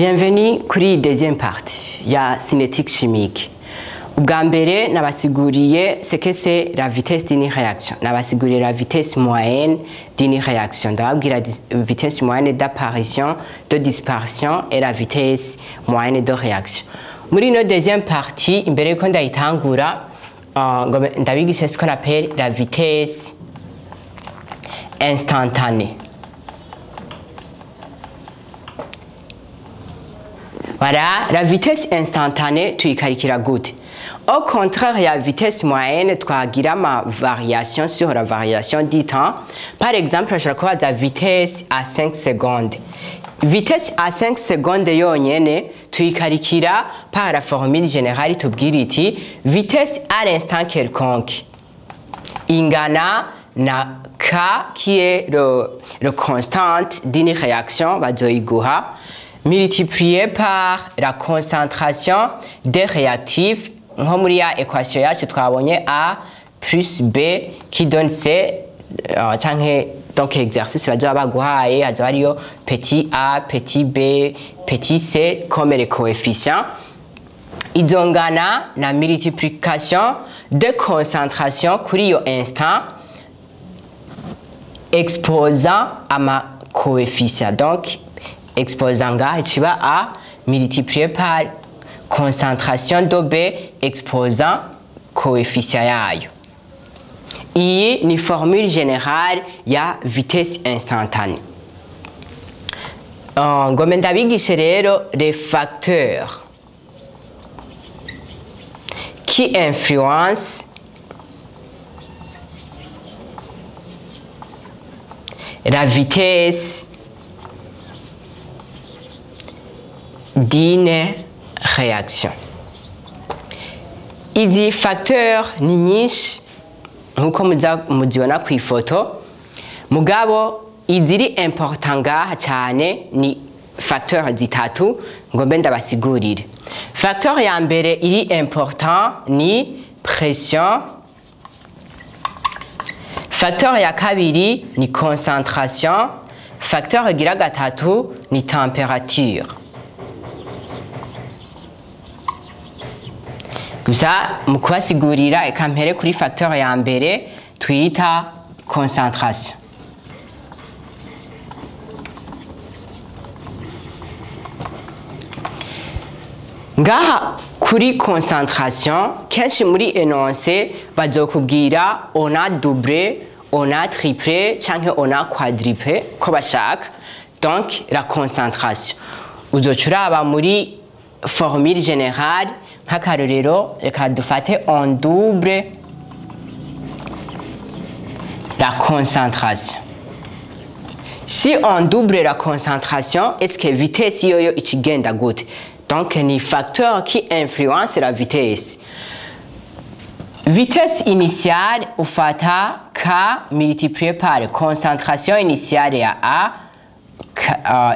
Bienvenue kuri deuxième partie ya cinétique chimique. Ubwa mbere nabasiguriye ce que c'est la vitesse d'une réaction. Nabasiguriye la vitesse moyenne d'une réaction. Ndababwira vitesse moyenne d'apparition, de disparition et la vitesse moyenne de réaction. Muri no deuxième partie, imbere yuko ndayitangura, ndabigisha ce qu'on appelle la vitesse instantanée. Voilà, la vitesse instantanée, tuyikarikira gute. Au contraire, la vitesse moyenne, twagira ma variation sur la variation du temps. Par exemple, je crois la vitesse à 5 secondes. Vitesse à 5 secondes yonyene, tuyikarikira par la formule générale tubwira iti vitesse à l'instant quelconque. Ingana na K qui est le constante d'une réaction, bazoyiguha, multiplié par la concentration des réactifs, nko muri ya équation yacu twabonye A plus B qui donne C, donc exercice bazoba baguhaye hazoba hariyo petit A, petit B, petit C comme les coefficients. Izongana na multiplication de concentration kuri yo instant exposant à ma coefficient. Donc exposant ngaha kiba A multiplié par concentration de B exposant coefficient yayo. Iyi ni formule générale ya vitesse instantanée. Ngome ndabigishe rero les facteurs qui influencent la vitesse d'une réaction. Izi facteur ni nyinshi nkuko muzibona ku ifoto, mugabo iziri important ngaha cyane ni facteur zitatu ngombe ndabasigurire. Facteur ya mbere iri important ni pression. Facteur ya kabiri ni concentration. Facteur igira gatatu ni température. Gusa mukubasigurira eka mpere kuri facteur ya mbere twita concentration. Ngaha kuri concentration kenshi muri énoncé bazokubwira on a doublé, on a triplé canke on a quadruplé ko bashaka. Donc la concentration uzocuraba muri formule générale nk'akarorero reka dufate on double la concentration. Si on double la concentration, est-ce que vitesse yoyo ikigenda gute? Donc ni facteur qui influence la vitesse. Vitesse initiale ufata K multiplié par concentration initiale ya A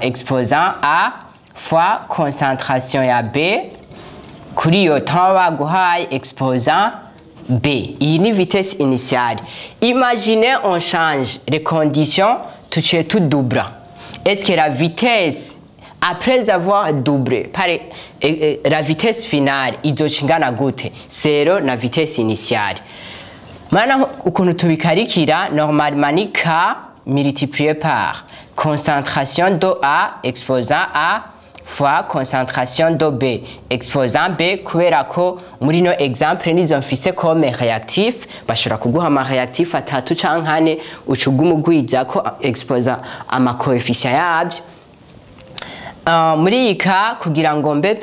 exposant A fois concentration ya B kuri yo temps baguhaye exposant B. Iyi ni vitesse initiale. Imaginez on change les conditions, tuciye tudubra. Est-ce que la vitesse après avoir doublé la vitesse finale izocingana gute? Zero na vitesse initiale. Mana ukuntu tubikarikira normalement ni K multiplié par concentration de A exposant A fois concentration de B exposant B, kubera ko muri no exemple nizo mfise comme réactif bashobora kuguha ama réactif atatu canke ane ucugumugwiza ko exposa ama coefficient yabyo. Muri ika kugira ngo mbe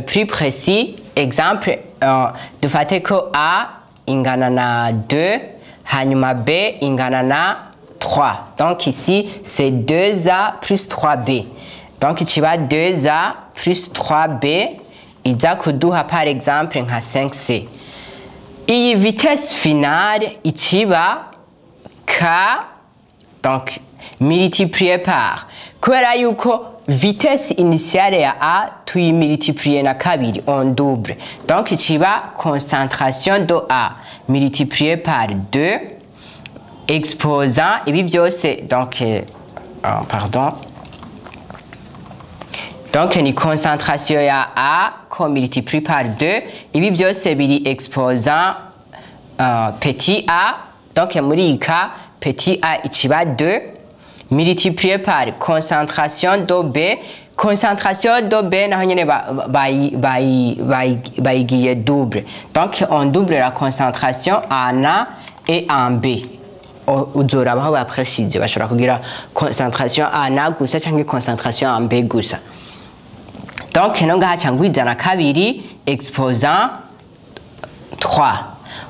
plus précis, exemple dufate ko A ingana na 2 hanyuma B ingana na 3. Donc ici c'est 2A plus 3B. Donc ikiba 2A plus 3B iza kuduha par exemple nka 5C. Iyi vitesse finale ikiba K donc multiplié par, kubera yuko vitesse initiale ya A tuyimultiplier na kabiri on double. Donc ikiba concentration de A multiplié par 2 exposant ibi byose donc pardon donc ni concentration ya A qu'on multiplie par 2 ibi byose biri exposant petit a, donc muri iyi cas petit a ikiba 2 multiplié par concentration de B. Concentration de B naho nyene bayigiye double, donc on double la concentration en A et en B. Uzorabaho baprécise bashobora kugira concentration en A gusa cyangwa concentration en B gusa. Donc no ngaha cyangwizana kabiri exposant 3.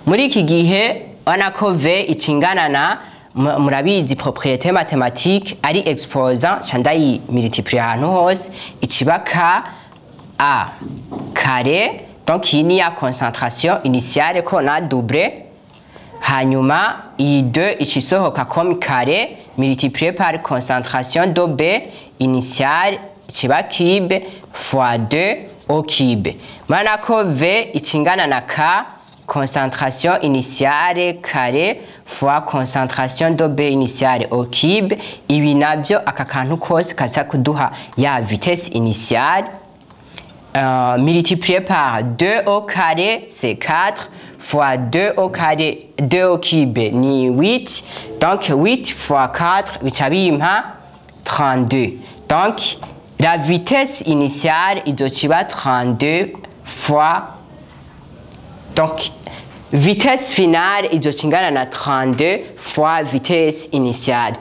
Muri iki gihe wana ko V ikingana na murabizi propriété mathématique ari exposant chandayi multiplier ahantu hose ikiba ka A carré, donc iyi ni ya concentration initiale ko na double, hanyuma iyi 2 ikisohoka comme carré multiplié par concentration de B initiale ikiba cube fois 2 au cube. Mana ko V ikingana na K concentration initiale carré fois concentration de B initiale au cube. Ibi nabyo aka kantu kose kaza kuduha ya vitesse initiale multiplié par 2 au carré c'est 4 fois 2 au carré 2 au cube ni 8, donc 8 fois 4 bica bimpa 32. Donc la vitesse initiale izokiba 32 fois, donc vitesse finale izokingana na 32 fois vitesse initiale.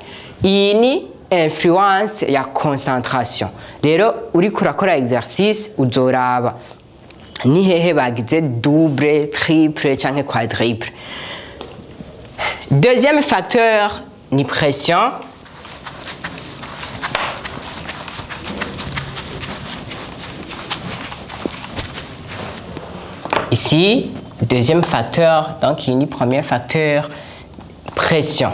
Iyi ni influence ya concentration. Rero uri kurakora exercice uzoraba ni hehe bagize double, triple canke quadruple. Deuxième facteur ni pression. Ici, deuxième facteur, donc il y a premier facteur, pression.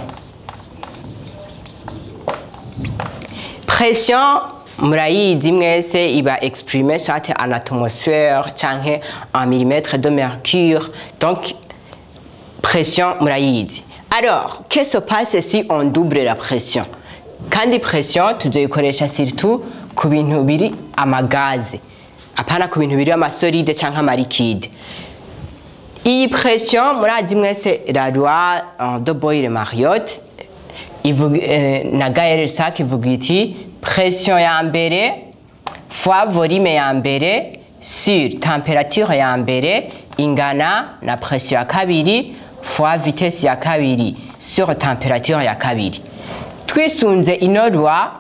Pression, murayizi mwese iba exprimée soit en atmosphère, canke en millimètres de mercure, donc pression murayizi. Alors, qu'est-ce qui se passe si on double la pression? Kandi pression tuzoyikoresha surtout ku bintu biri amagaze, apana ku bintu biri amasolide canke amaliquide. Iyi pression murazi mwese la loi de Boyle-Mariotte na Gay-Lussac ivuga iti pression ya mbere fois volume ya mbere sur température ya mbere ingana na pression ya kabiri fois vitesse ya kabiri sur température ya kabiri. Twisunze ino loi,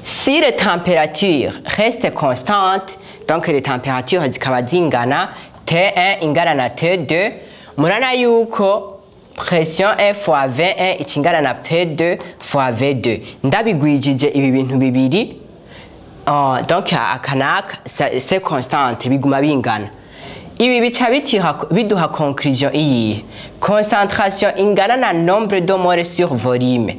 si les températures restent constantes, donc les températures zikaba zingana T1 ingana na T2, murana yuko pression 1 fois V1 ikingana na P2 fois V2. Ndabigwijije ibi bintu bibiri, donc akanaka c'est constante biguma bingana. Ibi bica biduha conclusion iyi. Concentration ingana na nombre de moles sur volume.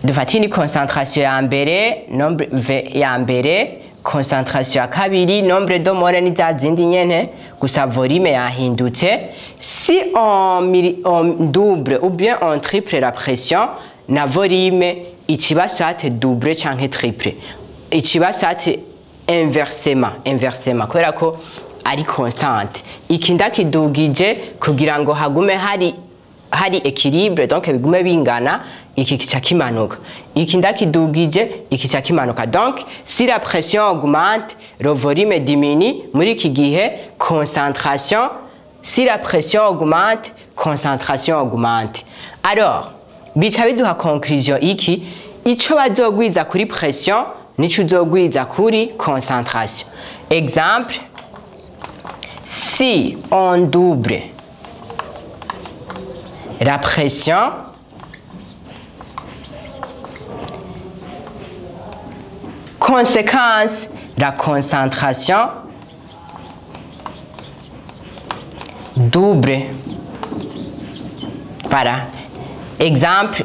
Dufatini concentration ya mbere, nombre V ya mbere, concentration ya kabiri, nombre de moles ni za zindi nyene, gusa volume yahindutse. Si on double ou bien on triple la pression, na volume ikiba soit double canke triple. Ikiba soit inversement kubera ko ari constante. Iki ndakidugije kugira ngo hagume hari équilibre, donc bigume bingana, iki kica kimanuka. Iki ndakidugije iki kica kimanuka. Donc si la pression augmente, le volume diminue. Muri iki gihe concentration, si la pression augmente, concentration augmente. Alors bica biduha conclusion iki, ico bazogwiza kuri pression nico uzogwiza kuri concentration. Exemple, si on double la pression, conséquence, la concentration double. Voilà. Exemple,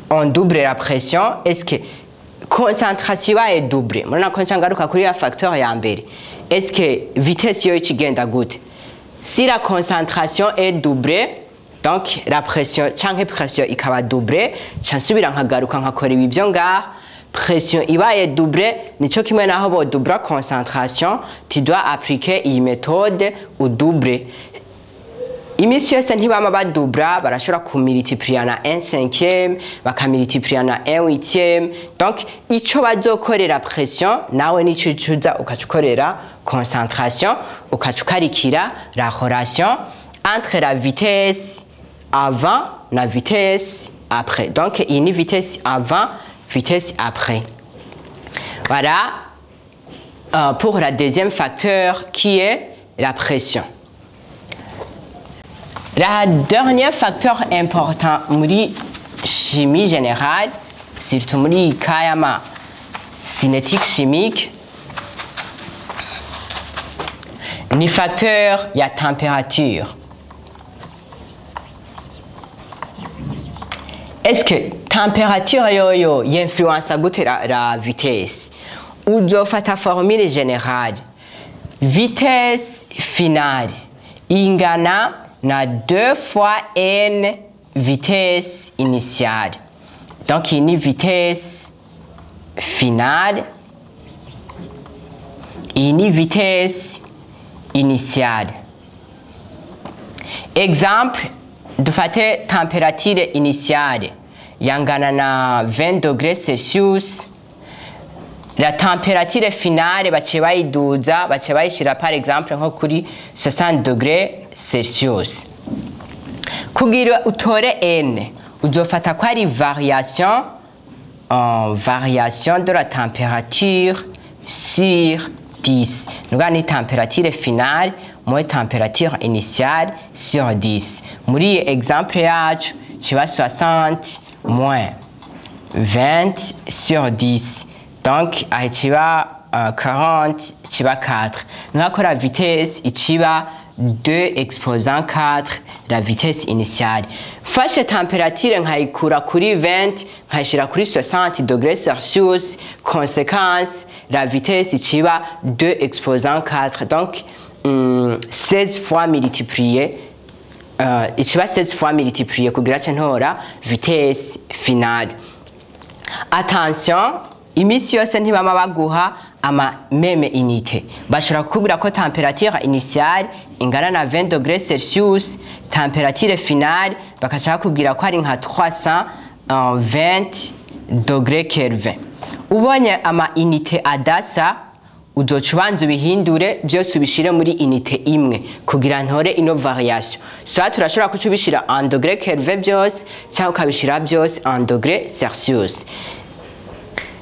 on double la pression. Est-ce que concentration est double? Murana ko ncangaruka kuri ya facteur ya mbere. Est-ce que vitesse yo ikigenda gute? Si la concentration est doublée, donc la pression canke pression ikaba doublée, nsubira nkagaruka nkakora ibi byo ngaha. pression ibaye double nico kimwe naho bo double concentration tu dois appliquer iyi méthode au double. Imisi yose ntibama badubra barashobora kumultiplier na 1/5 bakamultiplier na 1/8 donc ico bazokorera pression nawe nico cuza ukacukorera concentration ukacukarikira la relation entre la vitesse avant la vitesse après. Donc une vitesse avant, vitesse après. Voilà pour le deuxième facteur qui est la pression. Le dernier facteur important dans la chimie générale, surtout dans le cas de la cinétique chimique, le facteur de la température. Est-ce que la température influence la vitesse? Ou la formule générale? Vitesse finale ingana na 2 fois n vitesse initiale. Donc une vitesse finale, une vitesse initiale. Exemple, de la température initiale yangana na 20 degrés Celsius. La température finale baciye bayiduza baciye bayishira par exemple nko kuri 60 degrés Celsius. Kugira utore n uzofata ko ari variation de la température sur 10. Nous avons une température finale moins température initiale sur 10. Muri exemple yacu kiba 60 moins 20 sur 10. Donc kiba 40 kiba 4. Nous avons la vitesse ikiba 2 exposant 4 la vitesse initiale. Fashe température nkayikura kuri 20 nkayishira kuri 60 degrés Celsius, conséquence la vitesse ikiba 2 exposant 4, donc 16 fois multiplié ikiba 16 fois multiplié kugira ntora vitesse finale. Attention, imisi yose ntibama baguha ama meme unité. Bashobora kukubwira ko température initiale ingana na 20 degrés Celsius, température finale bakashaka kubwira ko ari nka 320 degrés Kelvin. Ubonye ama unité adasa uzoca ubanza ubihindure byose ubishire muri unité imwe kugira ntore ino variation. Soit turashobora kucubishira en degrés Kelvin byose cyangwa ukabishira byose en degrés Celsius.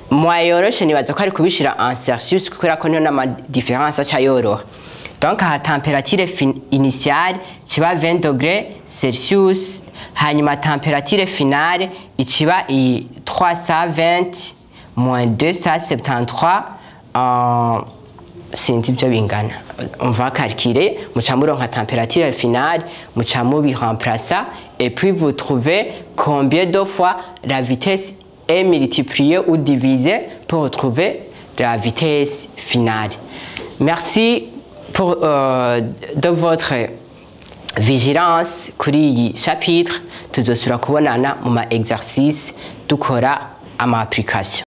Moyoroshe nibaza ko ari kubishira en Celsius kuko ko niyo nama différence aca yoroha. Donc la température initiale kiba 20 degrés Celsius, hanyuma température finale ikiba 320 moins 273 sinzi ibyo bingana. On va calculer, muca muronka température finale, muca mubiremplacer et puis vous trouvez combien de fois la vitesse est multipliée ou divisée pour retrouver la vitesse finale. Merci pour de votre vigilance kuri iyi chapitre. Tuzosubira kubonana mu ma exercice dukora ama application.